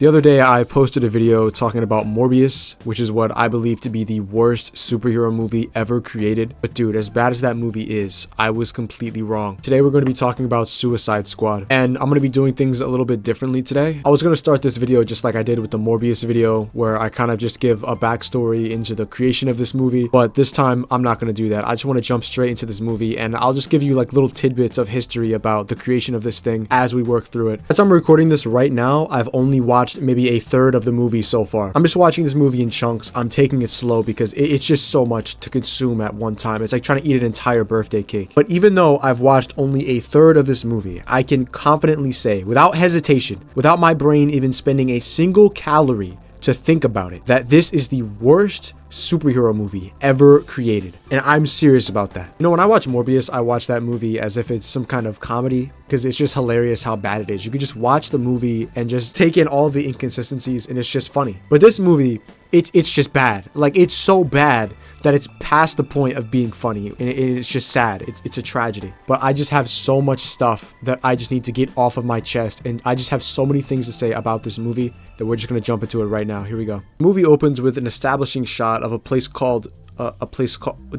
The other day, I posted a video talking about Morbius, which is what I believe to be the worst superhero movie ever created. But dude, as bad as that movie is, I was completely wrong. Today, we're going to be talking about Suicide Squad, and I'm going to be doing things a little bit differently today. I was going to start this video just like I did with the Morbius video, where I kind of just give a backstory into the creation of this movie. But this time, I'm not going to do that. I just want to jump straight into this movie, and I'll just give you like little tidbits of history about the creation of this thing as we work through it. As I'm recording this right now, I've only watched maybe a third of the movie so far. I'm just watching this movie in chunks. I'm taking it slow because it's just so much to consume at one time. It's like trying to eat an entire birthday cake. But even though I've watched only a third of this movie, I can confidently say, without hesitation, without my brain even spending a single calorie to think about it, that this is the worst superhero movie ever created. And I'm serious about that. You know, when I watch Morbius, I watch that movie as if it's some kind of comedy, because it's just hilarious how bad it is. You could just watch the movie and just take in all the inconsistencies, and it's just funny. But this movie, it's just bad. Like, it's so bad that it's past the point of being funny, and it's just sad. It's a tragedy. But I just have so much stuff that I just need to get off of my chest, and I just have so many things to say about this movie that we're just gonna jump into it right now. Here we go. The movie opens with an establishing shot of a place called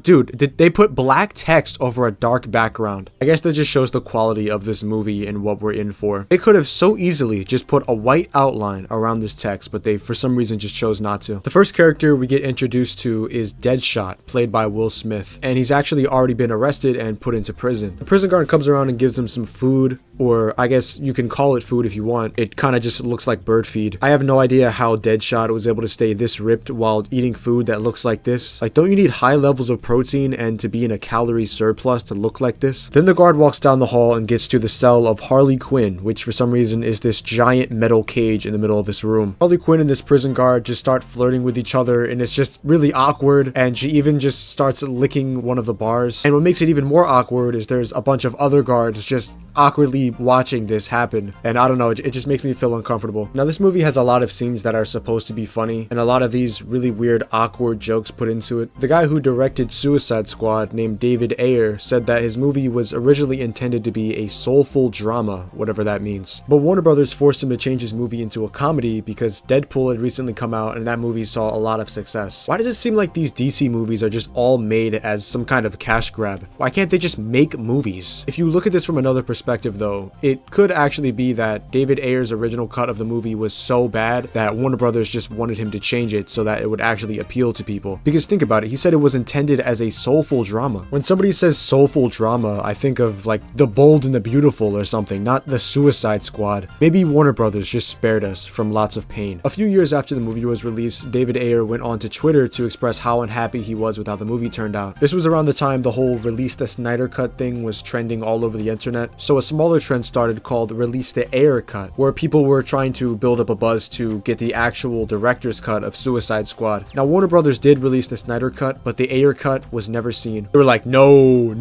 dude, did they put black text over a dark background? I guess that just shows the quality of this movie and what we're in for. They could have so easily just put a white outline around this text, but they for some reason just chose not to. The first character we get introduced to is Deadshot, played by Will Smith, and he's actually already been arrested and put into prison. The prison guard comes around and gives him some food, or I guess you can call it food if you want. It kind of just looks like bird feed. I have no idea how Deadshot was able to stay this ripped while eating food that looks like this. Like, don't you need high levels of protein and to be in a calorie surplus to look like this? Then the guard walks down the hall and gets to the cell of Harley Quinn, which for some reason is this giant metal cage in the middle of this room. Harley Quinn and this prison guard just start flirting with each other, and it's just really awkward, and she even just starts licking one of the bars. And what makes it even more awkward is there's a bunch of other guards just awkwardly watching this happen, and I don't know, it just makes me feel uncomfortable. Now, this movie has a lot of scenes that are supposed to be funny, and a lot of these really weird, awkward jokes put into it. The guy who directed Suicide Squad, named David Ayer, said that his movie was originally intended to be a soulful drama, whatever that means. But Warner Brothers forced him to change his movie into a comedy because Deadpool had recently come out, and that movie saw a lot of success. Why does it seem like these DC movies are just all made as some kind of cash grab? Why can't they just make movies? If you look at this from another perspective, though, it could actually be that David Ayer's original cut of the movie was so bad that Warner Brothers just wanted him to change it so that it would actually appeal to people. Because think about it, he said it was intended as a soulful drama. When somebody says soulful drama, I think of like The Bold and the Beautiful or something, not the Suicide Squad. Maybe Warner Brothers just spared us from lots of pain. A few years after the movie was released, David Ayer went on to Twitter to express how unhappy he was with how the movie turned out. This was around the time the whole release the Snyder Cut thing was trending all over the internet, so a smaller trend started called Release the Ayer Cut, where people were trying to build up a buzz to get the actual director's cut of Suicide Squad. Now, Warner Brothers did release the Snyder Cut, but the Ayer Cut was never seen. They were like, no,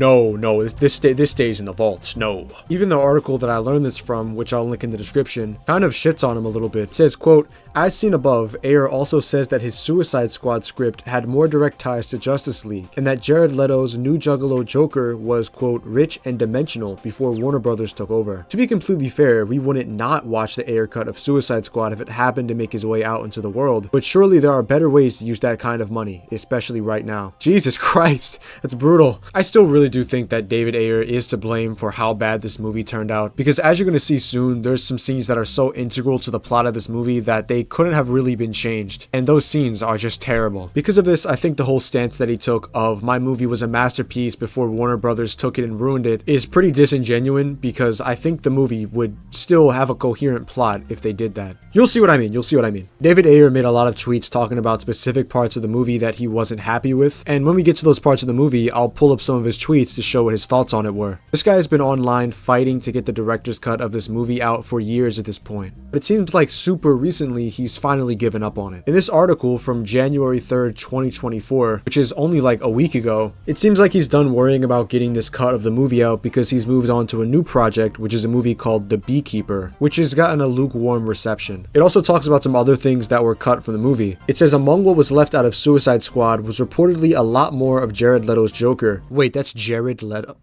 this stays in the vault, no. Even the article that I learned this from, which I'll link in the description, kind of shits on him a little bit. It says, quote, "As seen above, Ayer also says that his Suicide Squad script had more direct ties to Justice League, and that Jared Leto's new Juggalo Joker was, quote, rich and dimensional before Warner Brothers took over. To be completely fair, we wouldn't not watch the Ayer cut of Suicide Squad if it happened to make his way out into the world, but surely there are better ways to use that kind of money, especially right now." Jesus Christ, that's brutal. I still really do think that David Ayer is to blame for how bad this movie turned out, because as you're going to see soon, there's some scenes that are so integral to the plot of this movie that they couldn't have really been changed, and those scenes are just terrible. Because of this, I think the whole stance that he took of my movie was a masterpiece before Warner Brothers took it and ruined it is pretty disingenuous, because I think the movie would still have a coherent plot if they did that. You'll see what I mean. David Ayer made a lot of tweets talking about specific parts of the movie that he wasn't happy with, and when we get to those parts of the movie, I'll pull up some of his tweets to show what his thoughts on it were. This guy has been online fighting to get the director's cut of this movie out for years at this point, but it seems like super recently he's finally given up on it. In this article from January 3rd, 2024, which is only like a week ago, it seems like he's done worrying about getting this cut of the movie out because he's moved on to a new project, which is a movie called The Beekeeper, which has gotten a lukewarm reception. It also talks about some other things that were cut from the movie. It says among what was left out of Suicide Squad was reportedly a lot more of Jared Leto's Joker. Wait, that's Jared Leto?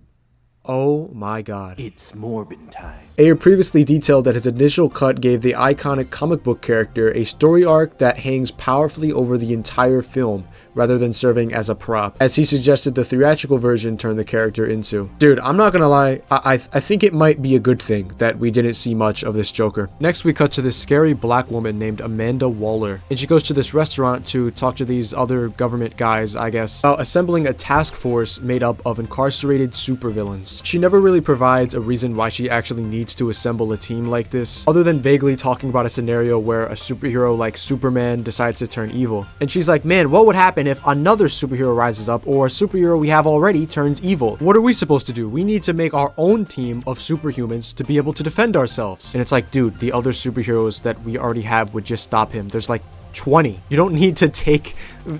Oh my god. It's Morbin time. Ayer previously detailed that his initial cut gave the iconic comic book character a story arc that hangs powerfully over the entire film, rather than serving as a prop, as he suggested the theatrical version turned the character into. Dude, I'm not gonna lie, I think it might be a good thing that we didn't see much of this Joker. Next we cut to this scary black woman named Amanda Waller, and she goes to this restaurant to talk to these other government guys, I guess, about assembling a task force made up of incarcerated supervillains. She never really provides a reason why she actually needs to assemble a team like this, other than vaguely talking about a scenario where a superhero like Superman decides to turn evil. And she's like, man, what would happen if another superhero rises up or a superhero we have already turns evil? What are we supposed to do? We need to make our own team of superhumans to be able to defend ourselves. And it's like, dude, the other superheroes that we already have would just stop him. There's like 20. You don't need to take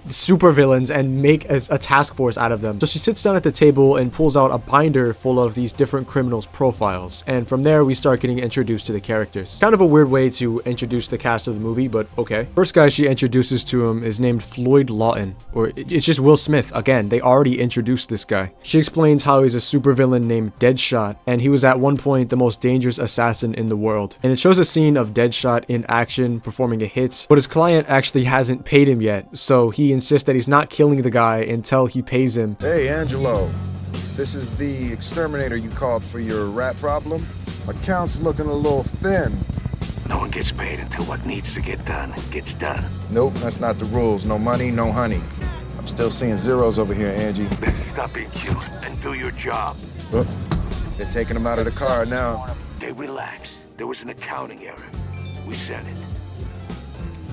supervillains and make a task force out of them. So she sits down at the table and pulls out a binder full of these different criminals' profiles. And from there, we start getting introduced to the characters. Kind of a weird way to introduce the cast of the movie, but okay. First guy she introduces to him is named Floyd Lawton, or it's just Will Smith. Again, they already introduced this guy. She explains how he's a supervillain named Deadshot, and he was at one point the most dangerous assassin in the world. And it shows a scene of Deadshot in action performing a hit, but his client actually hasn't paid him yet, so he insists that he's not killing the guy until he pays him. Hey, Angelo. This is the exterminator you called for your rat problem? Account's looking a little thin. No one gets paid until what needs to get done gets done. Nope, that's not the rules. No money, no honey. I'm still seeing zeros over here, Angie. Stop being cute and do your job. Oh, they're taking him out of the car now. Okay, relax. There was an accounting error. We said it.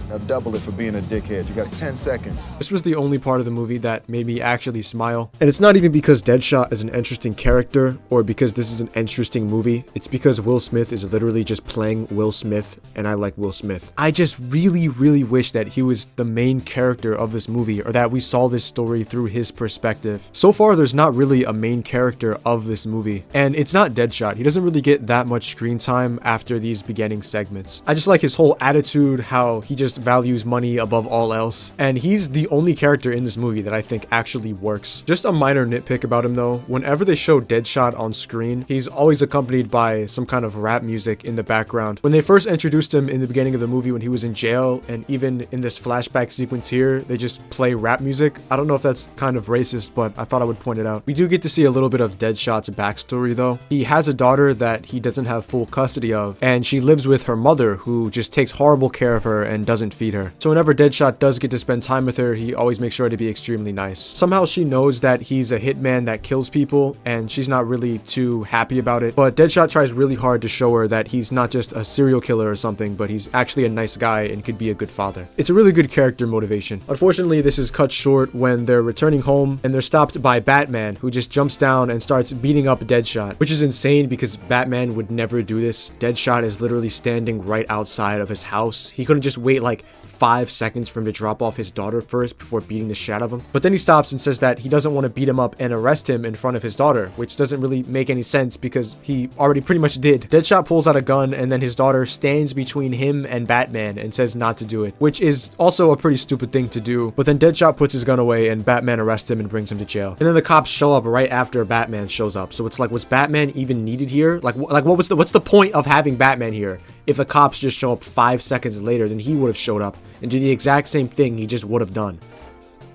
Now double it for being a dickhead. You got 10 seconds. This was the only part of the movie that made me actually smile. And it's not even because Deadshot is an interesting character or because this is an interesting movie. It's because Will Smith is literally just playing Will Smith, and I like Will Smith. I just really, really wish that he was the main character of this movie, or that we saw this story through his perspective. So far, there's not really a main character of this movie. And it's not Deadshot. He doesn't really get that much screen time after these beginning segments. I just like his whole attitude, how he just values money above all else, and he's the only character in this movie that I think actually works. Just a minor nitpick about him though, whenever they show Deadshot on screen, he's always accompanied by some kind of rap music in the background. When they first introduced him in the beginning of the movie when he was in jail, and even in this flashback sequence here, they just play rap music. I don't know if that's kind of racist, but I thought I would point it out. We do get to see a little bit of Deadshot's backstory though. He has a daughter that he doesn't have full custody of, and she lives with her mother, who just takes horrible care of her and doesn't feed her. So whenever Deadshot does get to spend time with her, he always makes sure to be extremely nice. Somehow she knows that he's a hitman that kills people, and she's not really too happy about it. But Deadshot tries really hard to show her that he's not just a serial killer or something, but he's actually a nice guy and could be a good father. It's a really good character motivation. Unfortunately, this is cut short when they're returning home and they're stopped by Batman, who just jumps down and starts beating up Deadshot, which is insane because Batman would never do this. Deadshot is literally standing right outside of his house. He couldn't just wait like 5 seconds for him to drop off his daughter first before beating the shit out of him. But then he stops and says that he doesn't want to beat him up and arrest him in front of his daughter, which doesn't really make any sense because he already pretty much did. Deadshot pulls out a gun and then his daughter stands between him and Batman and says not to do it, which is also a pretty stupid thing to do. But then Deadshot puts his gun away and Batman arrests him and brings him to jail. And then the cops show up right after Batman shows up. So it's like, was Batman what's the point of having Batman here? If the cops just show up 5 seconds later, then he would have showed up and do the exact same thing he just would have done.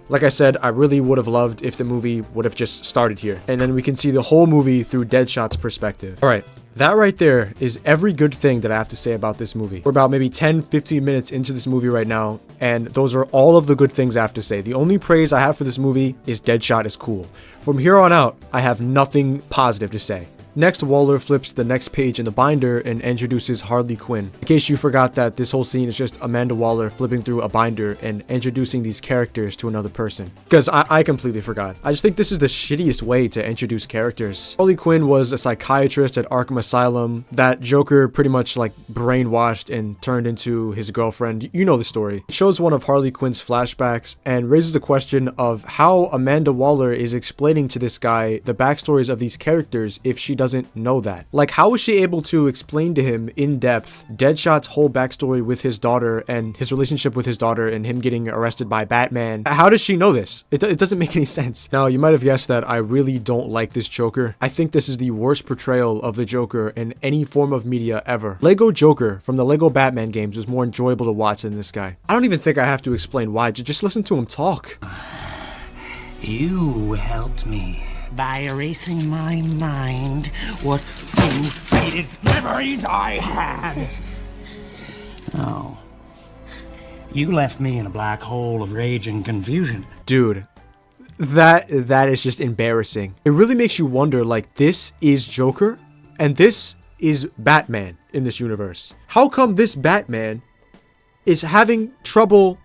Like I said, I really would have loved if the movie would have just started here, and then we can see the whole movie through Deadshot's perspective. Alright, that right there is every good thing that I have to say about this movie. We're about maybe 10-15 minutes into this movie right now, and those are all of the good things I have to say. The only praise I have for this movie is Deadshot is cool. From here on out, I have nothing positive to say. Next, Waller flips to the next page in the binder and introduces Harley Quinn. In case you forgot that this whole scene is just Amanda Waller flipping through a binder and introducing these characters to another person. Because I completely forgot. I just think this is the shittiest way to introduce characters. Harley Quinn was a psychiatrist at Arkham Asylum that Joker pretty much like brainwashed and turned into his girlfriend. You know the story. It shows one of Harley Quinn's flashbacks and raises the question of how Amanda Waller is explaining to this guy the backstories of these characters if she doesn't know that? Like, how is she able to explain to him in depth Deadshot's whole backstory with his daughter and his relationship with his daughter and him getting arrested by Batman? How does she know this? It doesn't make any sense. Now, you might have guessed that I really don't like this Joker. I think this is the worst portrayal of the Joker in any form of media ever. Lego Joker from the Lego Batman games is more enjoyable to watch than this guy. I don't even think I have to explain why. Just listen to him talk. You helped me by erasing my mind what you faded memories I had. Oh. You left me in a black hole of rage and confusion. Dude, that is just embarrassing. It really makes you wonder, like, this is Joker and this is Batman in this universe. How come this Batman is having trouble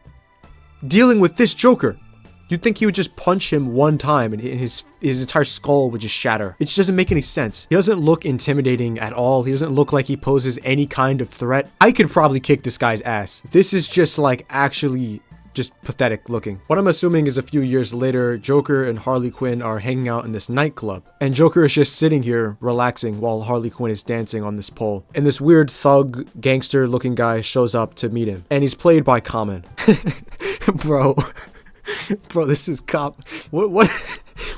dealing with this Joker? You'd think he would just punch him one time and his entire skull would just shatter. It just doesn't make any sense. He doesn't look intimidating at all. He doesn't look like he poses any kind of threat. I could probably kick this guy's ass. This is just like actually just pathetic looking. What I'm assuming is a few years later, Joker and Harley Quinn are hanging out in this nightclub. And Joker is just sitting here relaxing while Harley Quinn is dancing on this pole. And this weird thug gangster looking guy shows up to meet him. And he's played by Common. Bro. Bro, this is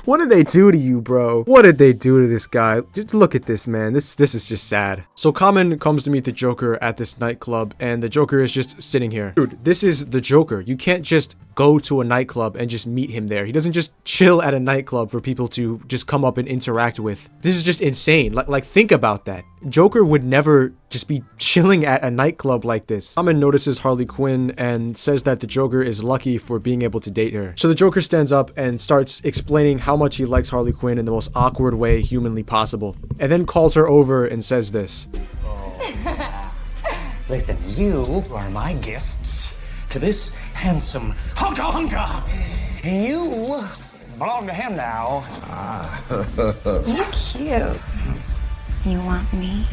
what did they do to you, bro? What did they do to this guy? Just look at this, man. This is just sad. So Common comes to meet the Joker at this nightclub, and the Joker is just sitting here. Dude, this is the Joker. You can't just go to a nightclub and just meet him there. He doesn't just chill at a nightclub for people to just come up and interact with. This is just insane. Like think about that. Joker would never just be chilling at a nightclub like this. Common notices Harley Quinn and says that the Joker is lucky for being able to date her. So the Joker stands up and starts explaining how much he likes Harley Quinn in the most awkward way humanly possible, and then calls her over and says this. Listen, you are my guests to this handsome hunka. You belong to him now. You're cute. You want me?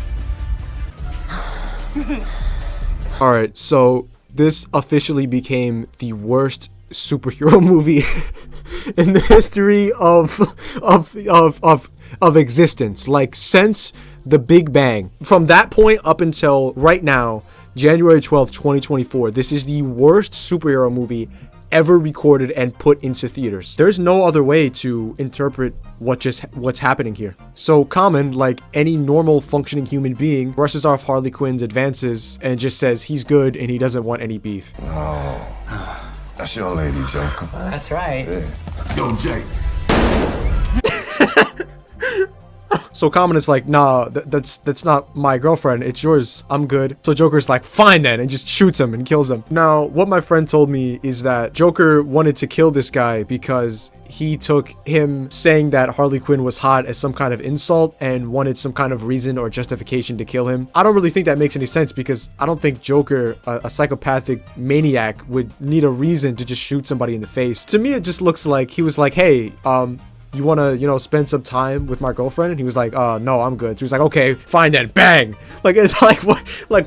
Alright, so this officially became the worst superhero movie in the history of existence. Like, since the Big Bang. From that point up until right now, January 12th, 2024, this is the worst superhero movie ever recorded and put into theaters. There's no other way to interpret what's happening here. So Common, like any normal functioning human being, brushes off Harley Quinn's advances and just says he's good and he doesn't want any beef. Oh, that's your lady, Joker. Well, that's right. Yeah. Yo, Jake. So Common is like, nah, that's not my girlfriend. It's yours. I'm good. So Joker's like, fine then, and just shoots him and kills him. Now, what my friend told me is that Joker wanted to kill this guy because he took him saying that Harley Quinn was hot as some kind of insult and wanted some kind of reason or justification to kill him. I don't really think that makes any sense because I don't think Joker, a psychopathic maniac, would need a reason to just shoot somebody in the face. To me, it just looks like he was like, hey, you want to, spend some time with my girlfriend? And he was like, no, I'm good. So he's like, okay, fine then, bang. Like, it's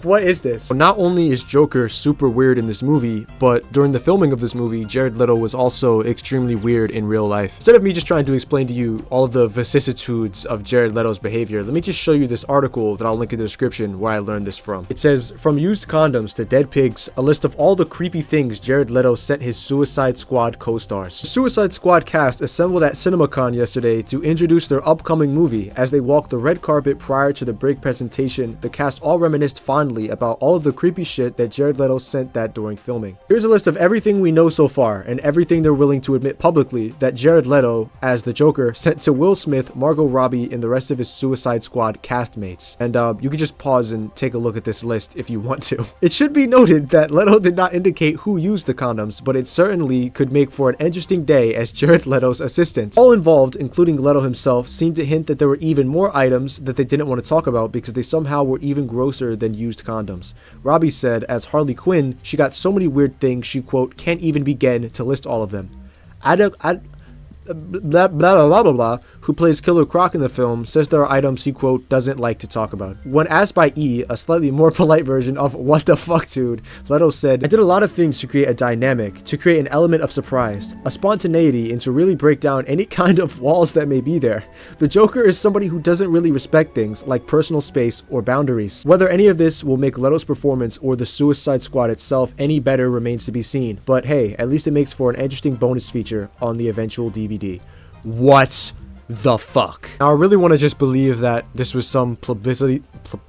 what is this? So not only is Joker super weird in this movie, but during the filming of this movie, Jared Leto was also extremely weird in real life. Instead of me just trying to explain to you all of the vicissitudes of Jared Leto's behavior, let me just show you this article that I'll link in the description where I learned this from. It says, from used condoms to dead pigs, a list of all the creepy things Jared Leto sent his Suicide Squad co-stars. The Suicide Squad cast assembled at CinemaCon yesterday to introduce their upcoming movie. As they walked the red carpet prior to the break presentation, the cast all reminisced fondly about all of the creepy shit that Jared Leto sent that during filming. Here's a list of everything we know so far and everything they're willing to admit publicly that Jared Leto, as the Joker, sent to Will Smith, Margot Robbie, and the rest of his Suicide Squad castmates. And you can just pause and take a look at this list if you want to. It should be noted that Leto did not indicate who used the condoms, but it certainly could make for an interesting day as Jared Leto's assistant. All involved, including Leto himself, seemed to hint that there were even more items that they didn't want to talk about because they somehow were even grosser than used condoms. Robbie said, as Harley Quinn, she got so many weird things she, quote, can't even begin to list all of them. Blah, blah, blah, blah, blah, blah. who plays Killer Croc in the film, says there are items he, quote, doesn't like to talk about. When asked by E, a slightly more polite version of "what the fuck, dude," Leto said, "I did a lot of things to create a dynamic, to create an element of surprise, a spontaneity, and to really break down any kind of walls that may be there. The Joker is somebody who doesn't really respect things like personal space or boundaries. Whether any of this will make Leto's performance or the Suicide Squad itself any better remains to be seen, but hey, at least it makes for an interesting bonus feature on the eventual DVD." What the fuck? Now I really want to just believe that this was some publicity.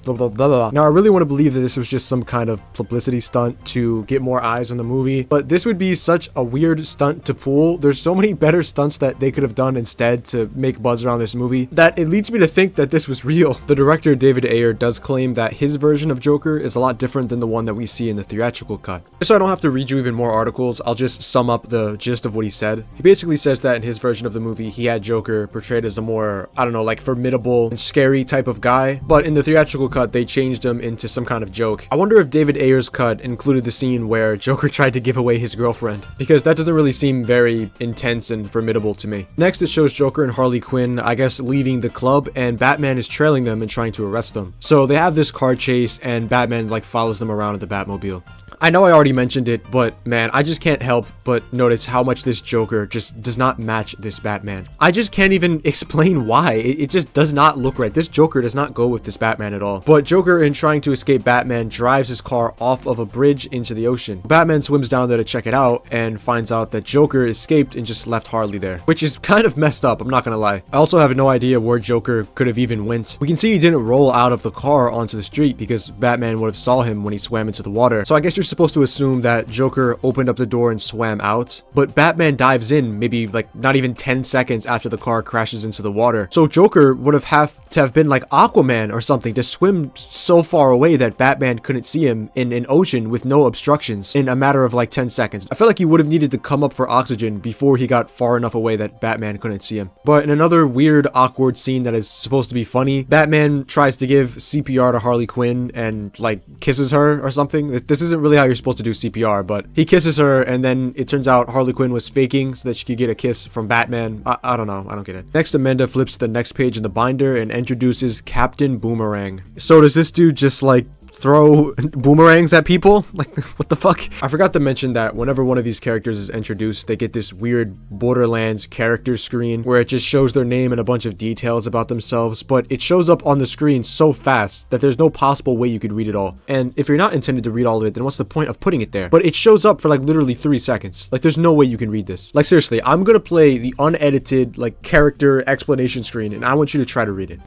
Now I really want to believe that this was just some kind of publicity stunt to get more eyes on the movie, but this would be such a weird stunt to pull. There's so many better stunts that they could have done instead to make buzz around this movie that it leads me to think that this was real. The director David Ayer does claim that his version of Joker is a lot different than the one that we see in the theatrical cut. Just so I don't have to read you even more articles, I'll just sum up the gist of what he said. He basically says that in his version of the movie, he had Joker portrayed as a more, I don't know, like formidable and scary type of guy, but in the theatrical cut they changed him into some kind of joke. I wonder if David Ayer's cut included the scene where Joker tried to give away his girlfriend, because that doesn't really seem very intense and formidable to me. Next, it shows Joker and Harley Quinn, I guess, leaving the club, and Batman is trailing them and trying to arrest them. So they have this car chase and Batman like follows them around in the Batmobile. I know I already mentioned it, but man, I just can't help but notice how much this Joker just does not match this Batman. I just can't even explain why. It just does not look right. This Joker does not go with this Batman at all. But Joker, in trying to escape Batman, drives his car off of a bridge into the ocean. Batman swims down there to check it out and finds out that Joker escaped and just left Harley there, which is kind of messed up, I'm not gonna lie. I also have no idea where Joker could have even went. We can see he didn't roll out of the car onto the street because Batman would have saw him when he swam into the water. So I guess you're supposed to assume that Joker opened up the door and swam out, but Batman dives in maybe like not even 10 seconds after the car crashes into the water. So Joker would have to have been like Aquaman or something to swim so far away that Batman couldn't see him in an ocean with no obstructions in a matter of like 10 seconds. I feel like he would have needed to come up for oxygen before he got far enough away that Batman couldn't see him. But in another weird, awkward scene that is supposed to be funny, Batman tries to give CPR to Harley Quinn and like kisses her or something. This isn't really how you're supposed to do CPR, but he kisses her and then it turns out Harley Quinn was faking so that she could get a kiss from Batman. I don't know. I don't get it. Next, Amanda flips to the next page in the binder and introduces Captain Boomerang. So does this dude just like throw boomerangs at people? Like, what the fuck? I forgot to mention that whenever one of these characters is introduced, they get this weird Borderlands character screen where it just shows their name and a bunch of details about themselves, but it shows up on the screen so fast that there's no possible way you could read it all. And if you're not intended to read all of it, then what's the point of putting it there? But it shows up for like literally 3 seconds. Like, there's no way you can read this. Like, seriously, I'm gonna play the unedited like character explanation screen and I want you to try to read it.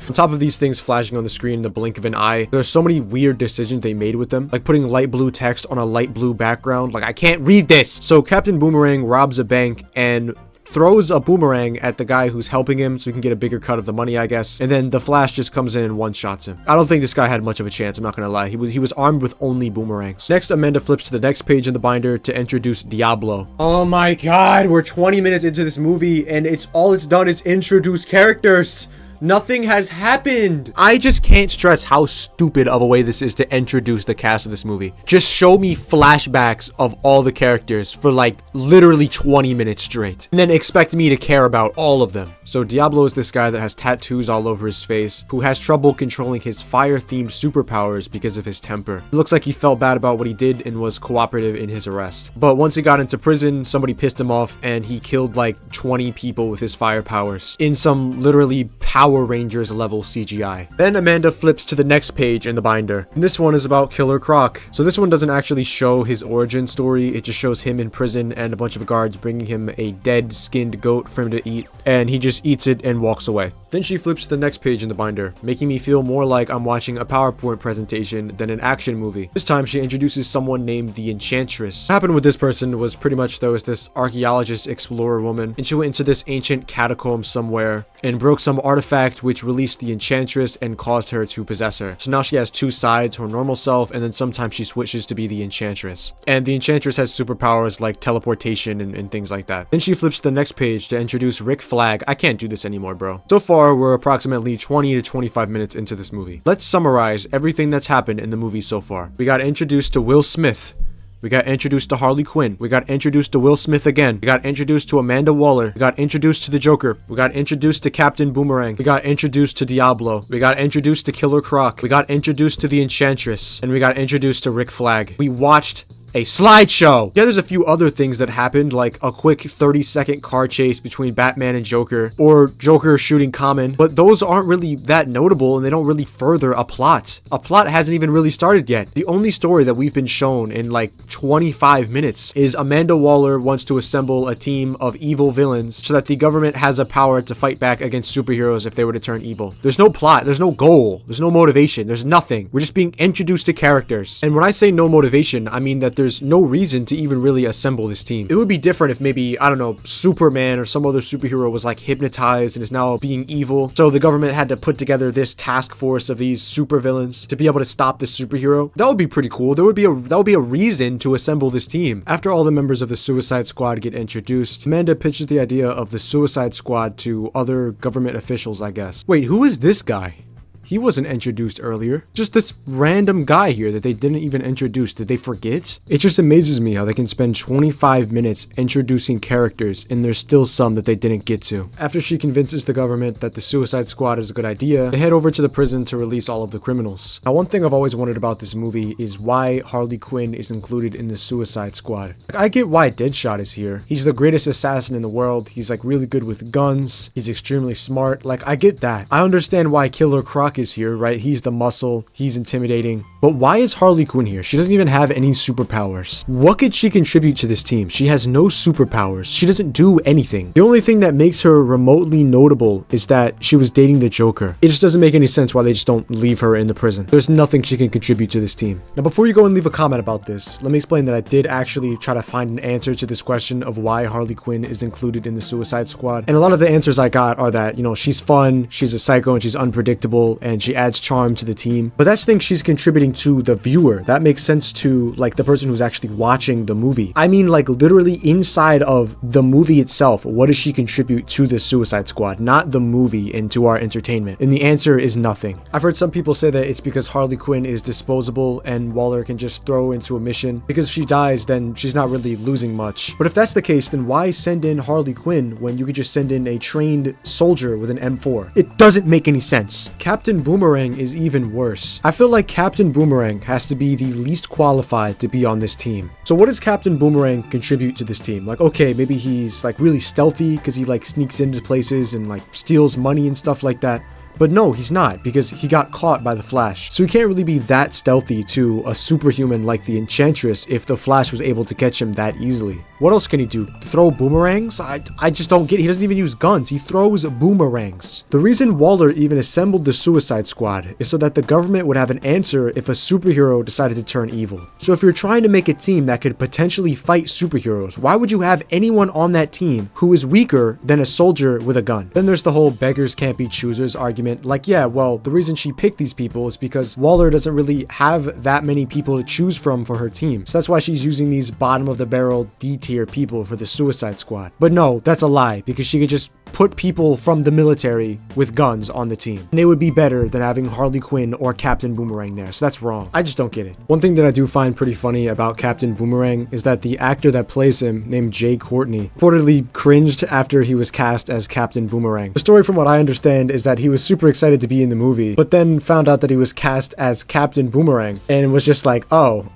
On top of these things flashing on the screen in the blink of an eye, there's so many weird decisions they made with them, like putting light blue text on a light blue background. Like, I can't read this. So Captain Boomerang robs a bank and throws a boomerang at the guy who's helping him so he can get a bigger cut of the money, I guess. And then the Flash just comes in and one-shots him. I don't think this guy had much of a chance, I'm not gonna lie. He was armed with only boomerangs. Next, Amanda flips to the next page in the binder to introduce Diablo. Oh my god, we're 20 minutes into this movie and all it's done is introduce characters. Nothing has happened. I just can't stress how stupid of a way this is to introduce the cast of this movie. Just show me flashbacks of all the characters for like literally 20 minutes straight, and then expect me to care about all of them. So Diablo is this guy that has tattoos all over his face, who has trouble controlling his fire-themed superpowers because of his temper. It looks like he felt bad about what he did and was cooperative in his arrest. But once he got into prison, somebody pissed him off and he killed like 20 people with his fire powers in some literally Power Rangers level CGI. Then Amanda flips to the next page in the binder, and this one is about Killer Croc. So this one doesn't actually show his origin story, it just shows him in prison and a bunch of guards bringing him a dead skinned goat for him to eat, and he just eats it and walks away. Then she flips to the next page in the binder, making me feel more like I'm watching a PowerPoint presentation than an action movie. This time she introduces someone named the Enchantress. What happened with this person was pretty much there was this archaeologist explorer woman, and she went into this ancient catacomb somewhere and broke some artifact which released the Enchantress and caused her to possess her. So now she has two sides, her normal self, and then sometimes she switches to be the Enchantress. And the Enchantress has superpowers like teleportation and things like that. Then she flips to the next page to introduce Rick Flag. I can't do this anymore, bro. So far, we're approximately 20 to 25 minutes into this movie. Let's summarize everything that's happened in the movie so far. We got introduced to Will Smith, We got introduced to Harley Quinn. We got introduced to Will Smith again. We got introduced to Amanda Waller. We got introduced to the Joker. We got introduced to Captain Boomerang. We got introduced to Diablo. We got introduced to Killer Croc. We got introduced to the Enchantress. And we got introduced to Rick Flag. We watched a slideshow. Yeah, there's a few other things that happened, like a quick 30-second car chase between Batman and Joker, or Joker shooting Common, but those aren't really that notable and they don't really further a plot. A plot hasn't even really started yet. The only story that we've been shown in like 25 minutes is Amanda Waller wants to assemble a team of evil villains so that the government has a power to fight back against superheroes if they were to turn evil. There's no plot, there's no goal, there's no motivation, there's nothing. We're just being introduced to characters. And when I say no motivation, I mean that there's no reason to even really assemble this team. It would be different if maybe, I don't know, Superman or some other superhero was like hypnotized and is now being evil. So the government had to put together this task force of these supervillains to be able to stop the superhero. That would be pretty cool. That would be a reason to assemble this team. After all the members of the Suicide Squad get introduced, Amanda pitches the idea of the Suicide Squad to other government officials, I guess. Wait, who is this guy? He wasn't introduced earlier. Just this random guy here that they didn't even introduce. Did they forget? It just amazes me how they can spend 25 minutes introducing characters and there's still some that they didn't get to. After she convinces the government that the Suicide Squad is a good idea, they head over to the prison to release all of the criminals. Now, one thing I've always wondered about this movie is why Harley Quinn is included in the Suicide Squad. Like, I get why Deadshot is here. He's the greatest assassin in the world. He's like really good with guns. He's extremely smart. Like, I get that. I understand why Killer Croc is here, right? He's the muscle, he's intimidating. But why is Harley Quinn here? She doesn't even have any superpowers. What could she contribute to this team? She has no superpowers. She doesn't do anything. The only thing that makes her remotely notable is that she was dating the Joker. It just doesn't make any sense why they just don't leave her in the prison. There's nothing she can contribute to this team. Now, before you go and leave a comment about this, let me explain that I did actually try to find an answer to this question of why Harley Quinn is included in the Suicide Squad. And a lot of the answers I got are that, you know, she's fun, she's a psycho, and she's unpredictable, and she adds charm to the team. But that's the thing, she's contributing to the viewer. That makes sense to like the person who's actually watching the movie. I mean, like literally inside of the movie itself, what does she contribute to the Suicide Squad, not the movie and to our entertainment? And the answer is nothing. I've heard some people say that it's because Harley Quinn is disposable and Waller can just throw into a mission. Because if she dies, then she's not really losing much. But if that's the case, then why send in Harley Quinn when you could just send in a trained soldier with an M4? It doesn't make any sense. Captain Boomerang is even worse. I feel like Captain Boomerang has to be the least qualified to be on this team. So what does Captain Boomerang contribute to this team? Like, okay, maybe he's like really stealthy because he like sneaks into places and like steals money and stuff like that. But no, he's not, because he got caught by the Flash. So he can't really be that stealthy to a superhuman like the Enchantress if the Flash was able to catch him that easily. What else can he do? Throw boomerangs? I just don't get it. He doesn't even use guns. He throws boomerangs. The reason Waller even assembled the Suicide Squad is so that the government would have an answer if a superhero decided to turn evil. So if you're trying to make a team that could potentially fight superheroes, why would you have anyone on that team who is weaker than a soldier with a gun? Then there's the whole beggars can't be choosers argument. Like, yeah, well, the reason she picked these people is because Waller doesn't really have that many people to choose from for her team. So that's why she's using these bottom of the barrel D-tier people for the Suicide Squad. But no, that's a lie, because she could just put people from the military with guns on the team. And they would be better than having Harley Quinn or Captain Boomerang there. So that's wrong. I just don't get it. One thing that I do find pretty funny about Captain Boomerang is that the actor that plays him, named Courtney, reportedly cringed after he was cast as Captain Boomerang. The story, from what I understand, is that he was super excited to be in the movie, but then found out that he was cast as Captain Boomerang and was just like, oh,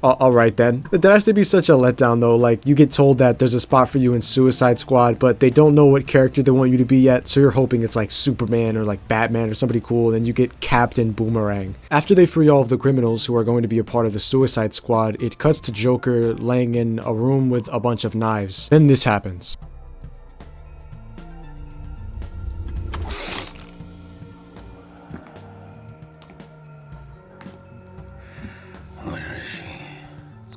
alright then. That has to be such a letdown though. Like, you get told that there's a spot for you in Suicide Squad, but they don't know what character they want you to be yet, so you're hoping it's like Superman or like Batman or somebody cool, and then you get Captain Boomerang. After they free all of the criminals who are going to be a part of the Suicide Squad, it cuts to Joker laying in a room with a bunch of knives. Then this happens.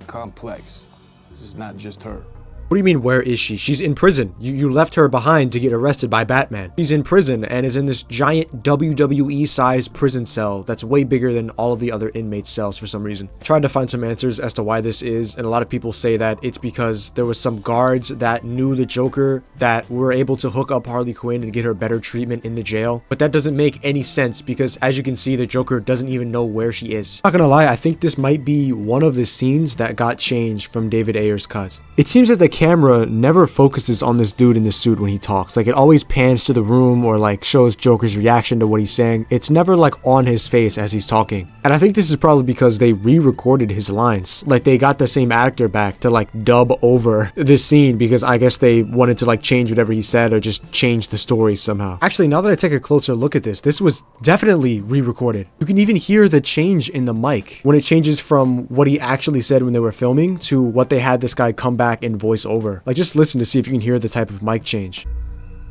Complex. This is not just her. What do you mean, where is she? She's in prison. You left her behind to get arrested by Batman. She's in prison and is in this giant WWE-sized prison cell that's way bigger than all of the other inmates' cells for some reason. I tried to find some answers as to why this is, and a lot of people say that it's because there was some guards that knew the Joker that were able to hook up Harley Quinn and get her better treatment in the jail. But that doesn't make any sense because, as you can see, the Joker doesn't even know where she is. Not gonna lie, I think this might be one of the scenes that got changed from David Ayer's cut. It seems that the camera never focuses on this dude in the suit when he talks. Like, it always pans to the room or like shows Joker's reaction to what he's saying. It's never like on his face as he's talking. And I think this is probably because they re-recorded his lines. Like, they got the same actor back to like dub over this scene because I guess they wanted to like change whatever he said or just change the story somehow. Actually, now that I take a closer look at this was definitely re-recorded. You can even hear the change in the mic when it changes from what he actually said when they were filming to what they had this guy come back and voice over. Like, just listen to see if you can hear the type of mic change.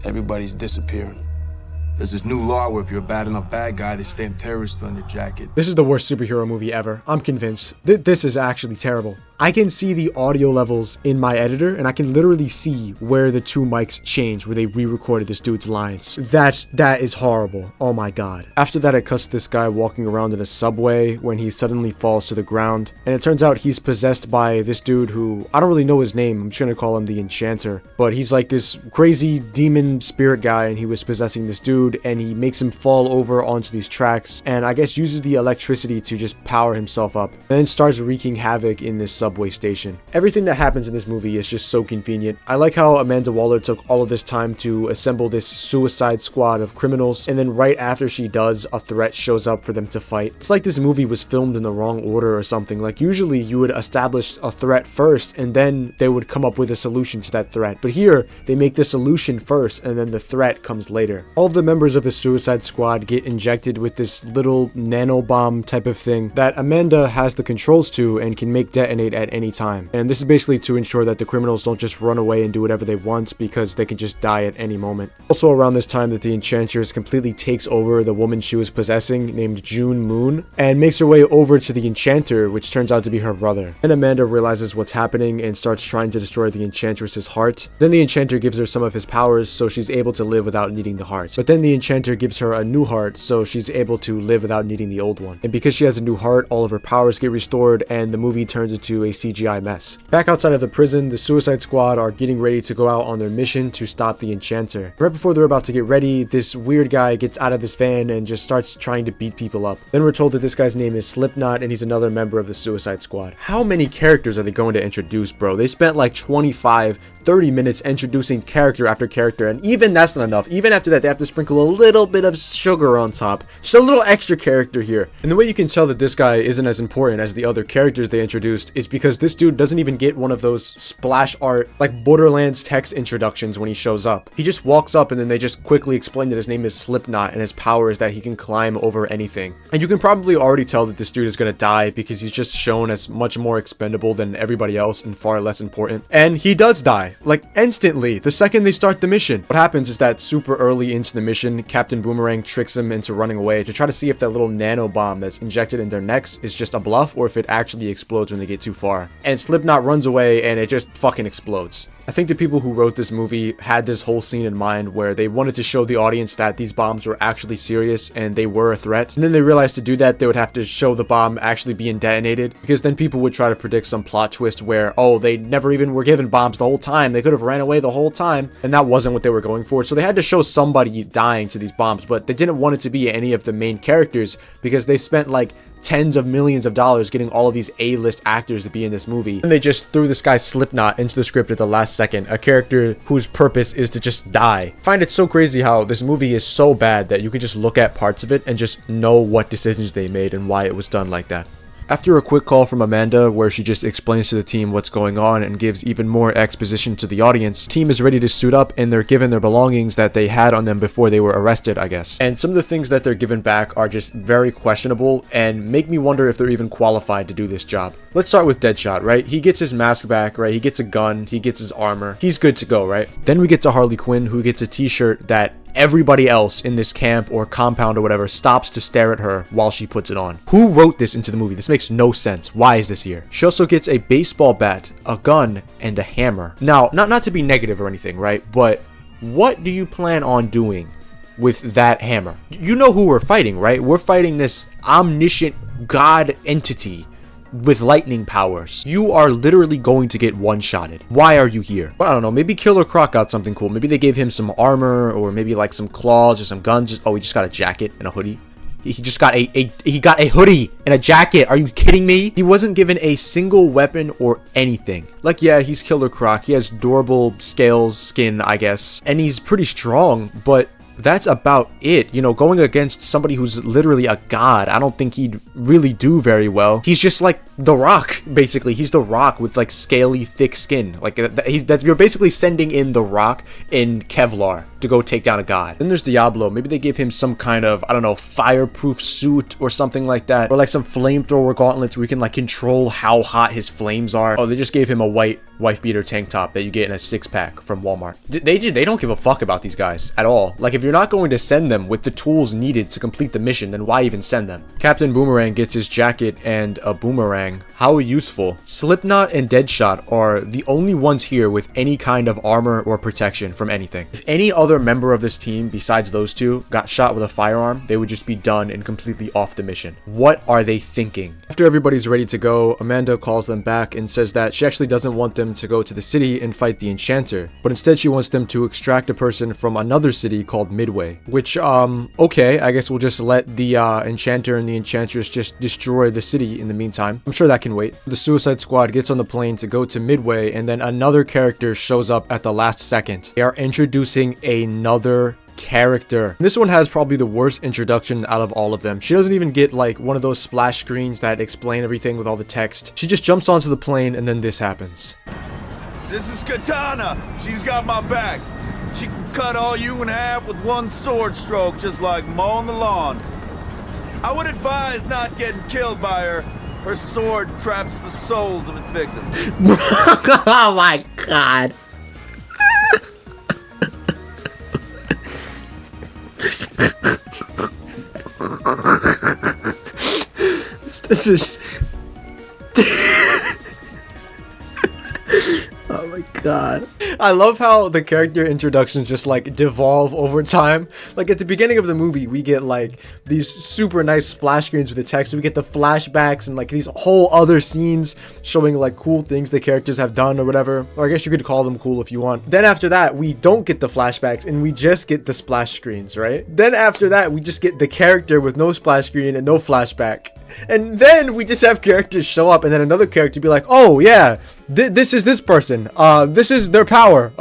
Everybody's disappearing. There's this new law where if you're a bad enough bad guy, they stamp terrorist on your jacket. This is the worst superhero movie ever. I'm convinced. This is actually terrible. I can see the audio levels in my editor, and I can literally see where the two mics changed, where they re-recorded this dude's lines. That is horrible. Oh my god. After that, it cuts to this guy walking around in a subway when he suddenly falls to the ground, and it turns out he's possessed by this dude who, I don't really know his name, I'm just gonna call him the Enchanter, but he's like this crazy demon spirit guy, and he was possessing this dude, and he makes him fall over onto these tracks, and I guess uses the electricity to just power himself up, and then starts wreaking havoc in this subway station. Everything that happens in this movie is just so convenient. I like how Amanda Waller took all of this time to assemble this suicide squad of criminals, and then right after she does, a threat shows up for them to fight. It's like this movie was filmed in the wrong order or something. Like, usually you would establish a threat first and then they would come up with a solution to that threat, but here they make the solution first and then the threat comes later. All of the members of the suicide squad get injected with this little nano bomb type of thing that Amanda has the controls to and can make detonate at any time. And this is basically to ensure that the criminals don't just run away and do whatever they want because they can just die at any moment. Also around this time that the Enchantress completely takes over the woman she was possessing named June Moon and makes her way over to the Enchanter, which turns out to be her brother. And Amanda realizes what's happening and starts trying to destroy the Enchantress's heart. Then the Enchanter gives her some of his powers so she's able to live without needing the heart. But then the Enchanter gives her a new heart so she's able to live without needing the old one. And because she has a new heart, all of her powers get restored and the movie turns into a CGI mess. Back outside of the prison, the Suicide Squad are getting ready to go out on their mission to stop the Enchanter. Right before they're about to get ready, this weird guy gets out of his van and just starts trying to beat people up. Then we're told that this guy's name is Slipknot and he's another member of the Suicide Squad. How many characters are they going to introduce, bro? They spent like 30 minutes introducing character after character, and even that's not enough. Even after that, they have to sprinkle a little bit of sugar on top. Just a little extra character here. And the way you can tell that this guy isn't as important as the other characters they introduced is because this dude doesn't even get one of those splash art, like Borderlands text introductions when he shows up. He just walks up and then they just quickly explain that his name is Slipknot and his power is that he can climb over anything. And you can probably already tell that this dude is gonna die because he's just shown as much more expendable than everybody else and far less important. And he does die, like instantly, the second they start the mission. What happens is that super early into the mission, Captain Boomerang tricks him into running away to try to see if that little nano bomb that's injected in their necks is just a bluff or if it actually explodes when they get too far. And Slipknot runs away and it just fucking explodes. I think the people who wrote this movie had this whole scene in mind where they wanted to show the audience that these bombs were actually serious and they were a threat. And then they realized to do that, they would have to show the bomb actually being detonated, because then people would try to predict some plot twist where, oh, they never even were given bombs the whole time. They could have ran away the whole time. And that wasn't what they were going for. So they had to show somebody dying to these bombs, but they didn't want it to be any of the main characters because they spent like tens of millions of dollars getting all of these A-list actors to be in this movie. And they just threw this guy Slipknot into the script at the last second, a character whose purpose is to just die. I find it so crazy how this movie is so bad that you can just look at parts of it and just know what decisions they made and why it was done like that. After a quick call from Amanda where she just explains to the team what's going on and gives even more exposition to the audience, the team is ready to suit up and they're given their belongings that they had on them before they were arrested, I guess. And some of the things that they're given back are just very questionable and make me wonder if they're even qualified to do this job. Let's start with Deadshot, right? He gets his mask back, right? He gets a gun, he gets his armor. He's good to go, right? Then we get to Harley Quinn, who gets a t-shirt that everybody else in this camp or compound or whatever stops to stare at her while she puts it on. Who wrote this into the movie? This makes no sense. Why is this here? She also gets a baseball bat, a gun, and a hammer. Now, not to be negative or anything, right? But what do you plan on doing with that hammer? You know who we're fighting, right? We're fighting this omniscient god entity with lightning powers. You are literally going to get one-shotted. Why are you here? Well, I don't know. Maybe Killer Croc got something cool. Maybe they gave him some armor, or maybe like some claws or some guns. Oh, he just got a jacket and a hoodie. He just got he got a hoodie and a jacket. Are you kidding me? He wasn't given a single weapon or anything. Like, yeah, he's Killer Croc. He has durable scales, skin, I guess, and he's pretty strong, but that's about it. You know, going against somebody who's literally a god, I don't think he'd really do very well. He's just like The Rock, basically. He's The Rock with like scaly, thick skin. Like you're basically sending in The Rock in Kevlar to go take down a god. Then there's Diablo. Maybe they gave him some kind of, I don't know, fireproof suit or something like that, or like some flamethrower gauntlets where you can like control how hot his flames are. Oh, they just gave him a white wife beater tank top that you get in a 6-pack from Walmart. They don't give a fuck about these guys at all. Like, if you're not going to send them with the tools needed to complete the mission, then why even send them? Captain Boomerang gets his jacket and a boomerang. How useful. Slipknot and Deadshot are the only ones here with any kind of armor or protection from anything. If any other member of this team besides those two got shot with a firearm, they would just be done and completely off the mission. What are they thinking? After everybody's ready to go, Amanda calls them back and says that she actually doesn't want them to go to the city and fight the Enchanter, but instead she wants them to extract a person from another city called Midway. Which, okay, I guess we'll just let the Enchanter and the Enchantress just destroy the city in the meantime. I'm sure that can wait. The Suicide Squad gets on the plane to go to Midway, and then another character shows up at the last second. They are introducing another character. This one has probably the worst introduction out of all of them. She doesn't even get like one of those splash screens that explain everything with all the text. She just jumps onto the plane, and then this happens. This is Katana. She's got my back. She can cut all you in half with one sword stroke, just like mowing the lawn. I would advise not getting killed by her. Her sword traps the souls of its victims. Oh my god. This is... Oh my god. I love how the character introductions just like devolve over time. Like at the beginning of the movie, we get like these super nice splash screens with the text. We get the flashbacks and like these whole other scenes showing like cool things the characters have done or whatever. Or I guess you could call them cool if you want. Then after that, we don't get the flashbacks and we just get the splash screens, right? Then after that, we just get the character with no splash screen and no flashback. And then we just have characters show up and then another character be like, oh yeah, this is this person. This is their power.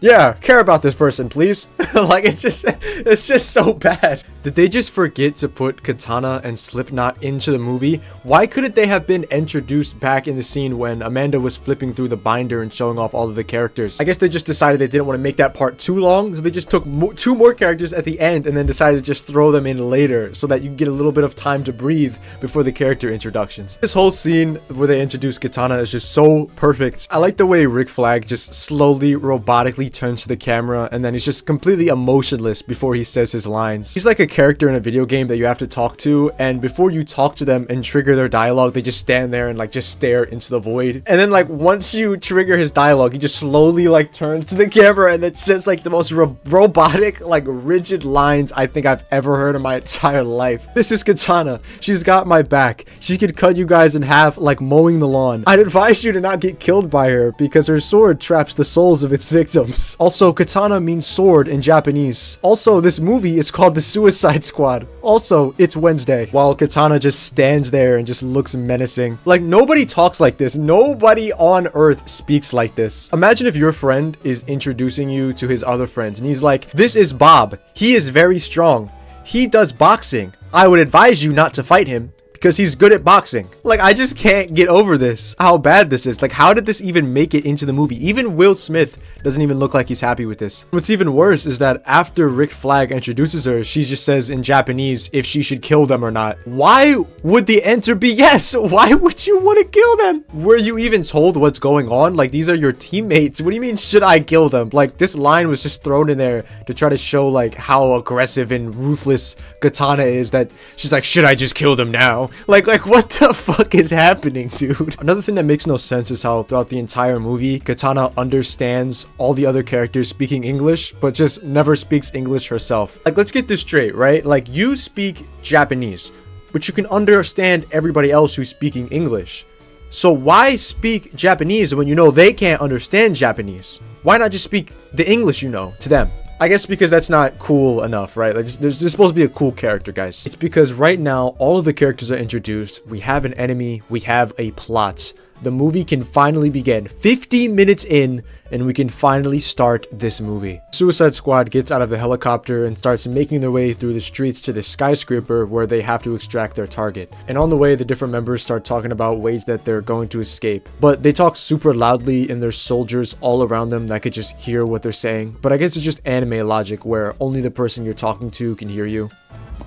Yeah, care about this person, please. Like, it's just so bad. Did they just forget to put Katana and Slipknot into the movie? Why couldn't they have been introduced back in the scene when Amanda was flipping through the binder and showing off all of the characters? I guess they just decided they didn't want to make that part too long, so they just took two more characters at the end and then decided to just throw them in later so that you can get a little bit of time to breathe before the character introductions. This whole scene where they introduce Katana is just so perfect. I like the way Rick Flag just slowly, robotically turns to the camera and then he's just completely emotionless before he says his lines. He's like a character in a video game that you have to talk to, and before you talk to them and trigger their dialogue, they just stand there and like just stare into the void. And then like once you trigger his dialogue, he just slowly like turns to the camera and then says like the most robotic, like rigid lines I think I've ever heard in my entire life. This is Katana. She's got my back. She could cut you guys in half like mowing the lawn. I'd advise you to not get killed by her because her sword traps the souls of its victims. Also, Katana means sword in Japanese. Also, this movie is called The Suicide Squad. Also, it's Wednesday. While Katana just stands there and just looks menacing. Like, nobody talks like this. Nobody on earth speaks like this. Imagine if your friend is introducing you to his other friends and he's like, this is Bob. He is very strong. He does boxing. I would advise you not to fight him because he's good at boxing. Like, I just can't get over this, how bad this is. Like, how did this even make it into the movie? Even Will Smith doesn't even look like he's happy with this. What's even worse is that after Rick Flag introduces her, she just says in Japanese if she should kill them or not. Why would the answer be yes? Why would you want to kill them? Were you even told what's going on? Like, these are your teammates. What do you mean, should I kill them? Like, this line was just thrown in there to try to show like how aggressive and ruthless Katana is, that she's like, should I just kill them now? Like what the fuck is happening, dude? Another thing that makes no sense is how throughout the entire movie, Katana understands all the other characters speaking English, but just never speaks English herself. Like, let's get this straight, right? Like, you speak Japanese, but you can understand everybody else who's speaking English. So why speak Japanese when you know they can't understand Japanese? Why not just speak the English you know to them? I guess because that's not cool enough, right? Like, there's supposed to be a cool character, guys. It's because right now, all of the characters are introduced. We have an enemy. We have a plot. The movie can finally begin. 50 minutes in, and we can finally start this movie. Suicide Squad gets out of the helicopter and starts making their way through the streets to the skyscraper where they have to extract their target. And on the way, the different members start talking about ways that they're going to escape. But they talk super loudly, and there's soldiers all around them that could just hear what they're saying. But I guess it's just anime logic where only the person you're talking to can hear you.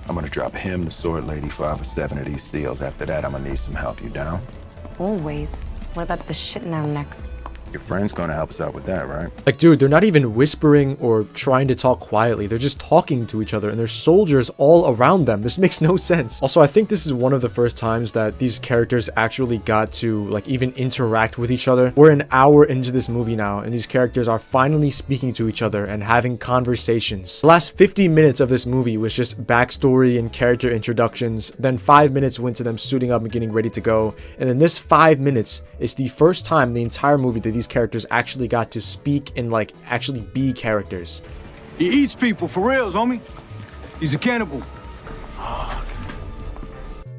I'm gonna drop him, the sword lady, 5 or 7 of these seals. After that, I'm gonna need some help. You down? Always. What about the shit in our necks? Your friend's gonna help us out with that, right? Like, dude, they're not even whispering or trying to talk quietly. They're just talking to each other, and there's soldiers all around them. This makes no sense. Also, I think this is one of the first times that these characters actually got to, like, even interact with each other. We're an hour into this movie now, and these characters are finally speaking to each other and having conversations. The last 50 minutes of this movie was just backstory and character introductions. Then 5 minutes went to them suiting up and getting ready to go. And then this 5 minutes is the first time in the entire movie that these characters actually got to speak and like actually be characters. He eats people for reals, homie. He's a cannibal.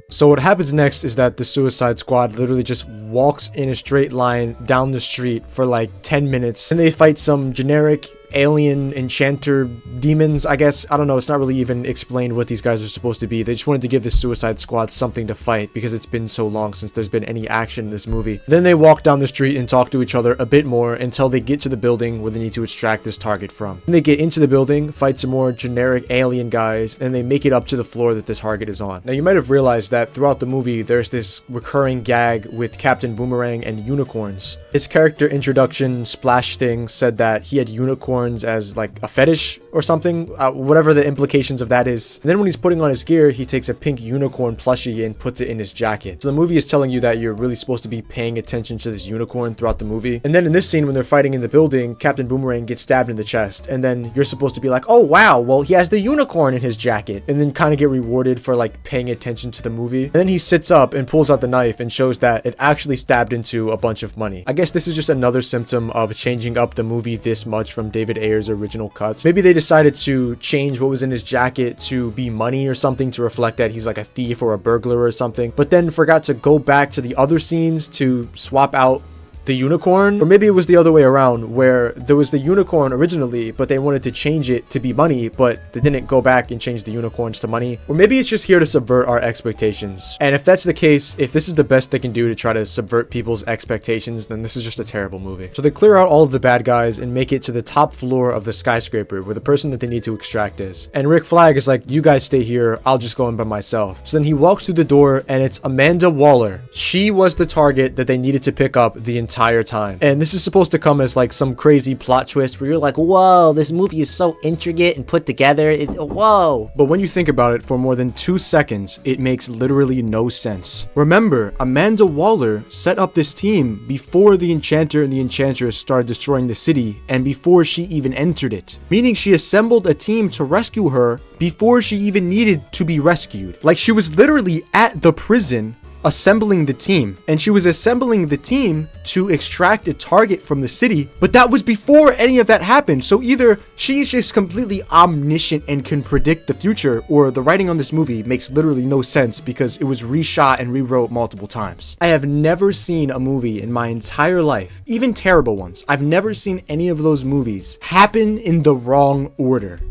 So what happens next is that the Suicide Squad literally just walks in a straight line down the street for like 10 minutes, and they fight some generic alien enchanter demons, I guess. I don't know, it's not really even explained what these guys are supposed to be. They just wanted to give the Suicide Squad something to fight because it's been so long since there's been any action in this movie. Then they walk down the street and talk to each other a bit more until they get to the building where they need to extract this target from. Then they get into the building, fight some more generic alien guys, and they make it up to the floor that the target is on. Now, you might have realized that throughout the movie there's this recurring gag with Captain Boomerang and unicorns. His character introduction splash thing said that he had unicorns as like a fetish or something, whatever the implications of that is. And then when he's putting on his gear, he takes a pink unicorn plushie and puts it in his jacket. So the movie is telling you that you're really supposed to be paying attention to this unicorn throughout the movie. And then in this scene, when they're fighting in the building, Captain Boomerang gets stabbed in the chest, and then you're supposed to be like, oh wow, well he has the unicorn in his jacket, and then kind of get rewarded for like paying attention to the movie. And then he sits up and pulls out the knife and shows that it actually stabbed into a bunch of money. I guess this is just another symptom of changing up the movie this much from David Ayer's original cuts. Maybe they decided to change what was in his jacket to be money or something to reflect that he's like a thief or a burglar or something, but then forgot to go back to the other scenes to swap out the unicorn. Or maybe it was the other way around, where there was the unicorn originally, but they wanted to change it to be money, but they didn't go back and change the unicorns to money. Or maybe it's just here to subvert our expectations. And if that's the case, if this is the best they can do to try to subvert people's expectations, then this is just a terrible movie. So they clear out all of the bad guys and make it to the top floor of the skyscraper where the person that they need to extract is. And Rick Flag is like, you guys stay here, I'll just go in by myself. So then he walks through the door, and it's Amanda Waller. She was the target that they needed to pick up the entire time. And this is supposed to come as like some crazy plot twist where you're like, whoa, this movie is so intricate and put together. Whoa. But when you think about it for more than 2 seconds, it makes literally no sense. Remember, Amanda Waller set up this team before the Enchanter and the Enchantress started destroying the city, and before she even entered it. Meaning she assembled a team to rescue her before she even needed to be rescued. Like, she was literally at the prison assembling the team, and she was assembling the team to extract a target from the city, but that was before any of that happened. So either she's just completely omniscient and can predict the future, or the writing on this movie makes literally no sense because it was reshot and rewrote multiple times. I have never seen a movie in my entire life, even terrible ones, I've never seen any of those movies happen in the wrong order.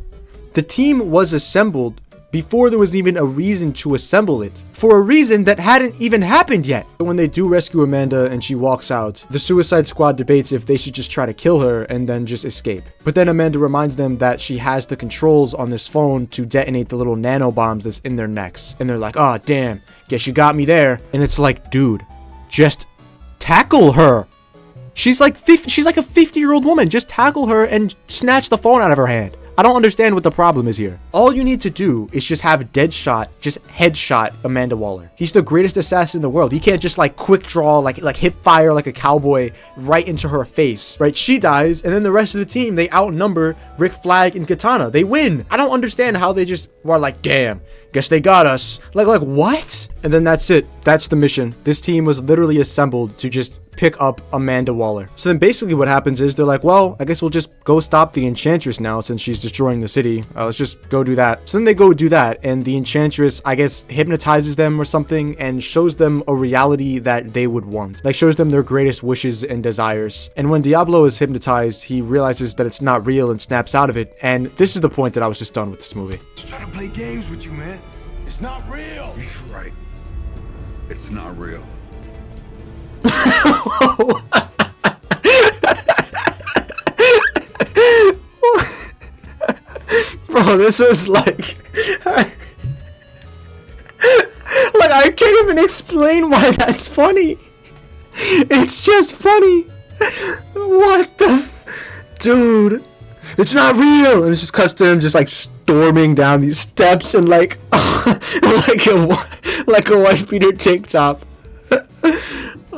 The team was assembled before there was even a reason to assemble it, for a reason that hadn't even happened yet. When they do rescue Amanda and she walks out, the Suicide Squad debates if they should just try to kill her and then just escape. But then Amanda reminds them that she has the controls on this phone to detonate the little nano bombs that's in their necks. And they're like, oh damn, guess you got me there. And it's like, dude, just tackle her. She's like a 50-year-old woman. Just tackle her and snatch the phone out of her hand. I don't understand what the problem is here. All you need to do is just have Deadshot just headshot Amanda Waller. He's the greatest assassin in the world. He can't just like quick draw, like hip fire like a cowboy right into her face, right? She dies, and then the rest of the team, they outnumber Rick Flag and Katana. They win. I don't understand how they just were like, damn, guess they got us. Like what? And then that's it. That's the mission. This team was literally assembled to just pick up Amanda Waller. So then basically what happens is they're like, well, I guess we'll just go stop the Enchantress now since she's destroying the city. Let's just go do that. So then they go do that, and the Enchantress, I guess, hypnotizes them or something and shows them a reality that they would want. Like, shows them their greatest wishes and desires. And when Diablo is hypnotized, he realizes that it's not real and snaps out of it. And this is the point that I was just done with this movie. Just trying to play games with you, man. It's not real. He's right. It's not real. Bro, this was like I can't even explain why that's funny. It's just funny. What the dude, it's not real. And it's just cuts to him just like storming down these steps and like like a white beater tank top.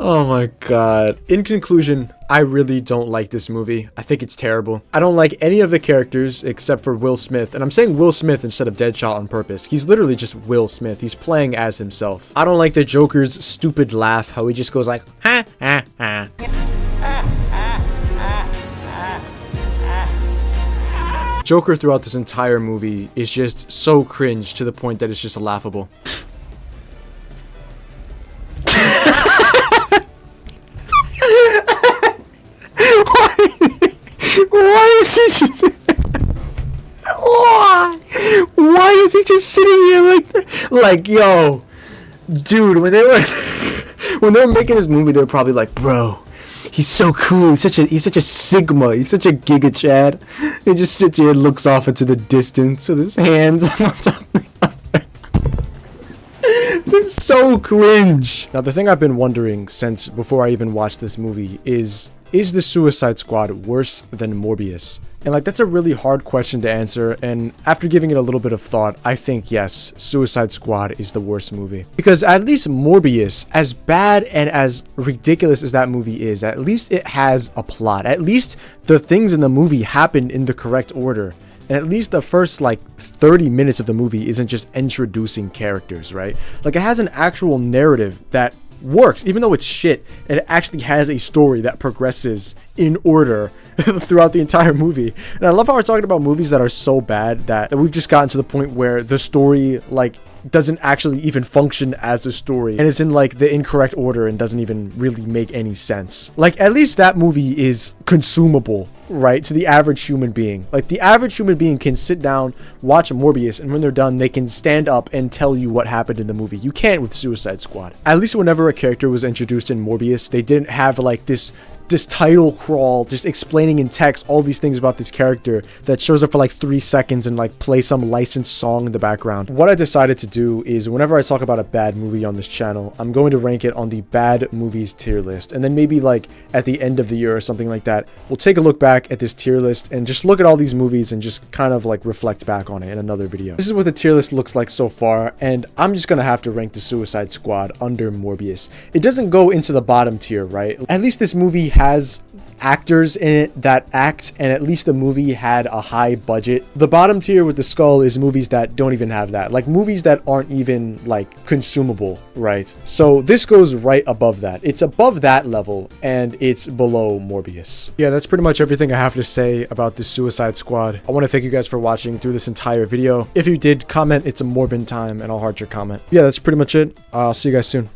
Oh my god. In conclusion, I really don't like this movie. I think it's terrible. I don't like any of the characters except for Will Smith. And I'm saying Will Smith instead of Deadshot on purpose. He's literally just Will Smith. He's playing as himself. I don't like the Joker's stupid laugh, how he just goes like, ha, ha, ha. Joker throughout this entire movie is just so cringe to the point that it's just laughable. Why is he just why is he just sitting here like yo, dude, when they were making this movie, they were probably like, bro, he's so cool, he's such a sigma, he's such a giga chad. He just sits here and looks off into the distance with his hands on top of the other. This is so cringe. Now, the thing I've been wondering since before I even watched this movie is the Suicide Squad worse than Morbius? And like, that's a really hard question to answer, and after giving it a little bit of thought, I think yes, Suicide Squad is the worst movie. Because at least Morbius, as bad and as ridiculous as that movie is, at least it has a plot. At least the things in the movie happen in the correct order. And at least the first like 30 minutes of the movie isn't just introducing characters, right? Like, it has an actual narrative that works, even though it's shit. It actually has a story that progresses in order throughout the entire movie. And I love how we're talking about movies that are so bad that we've just gotten to the point where the story like doesn't actually even function as a story, and it's in like the incorrect order and doesn't even really make any sense. Like, at least that movie is consumable, right, to the average human being. Like, the average human being can sit down, watch Morbius, and when they're done, they can stand up and tell you what happened in the movie. You can't with Suicide Squad. At least whenever a character was introduced in Morbius, they didn't have like this title crawl just explaining in text all these things about this character that shows up for like 3 seconds and like play some licensed song in the background. What I decided to do is whenever I talk about a bad movie on this channel, I'm going to rank it on the bad movies tier list, and then maybe like at the end of the year or something like that, we'll take a look back at this tier list and just look at all these movies and just kind of like reflect back on it in another video. This is what the tier list looks like so far, and I'm just gonna have to rank the Suicide Squad under Morbius. It doesn't go into the bottom tier, right? At least this movie has actors in it that act, and at least the movie had a high budget. The bottom tier with the skull is movies that don't even have that, like movies that aren't even like consumable, right? So this goes right above that. It's above that level and it's below Morbius. Yeah, that's pretty much everything I have to say about the Suicide Squad. I want to thank you guys for watching through this entire video. If you did comment, it's a Morbin time and I'll heart your comment. Yeah, that's pretty much it. I'll see you guys soon.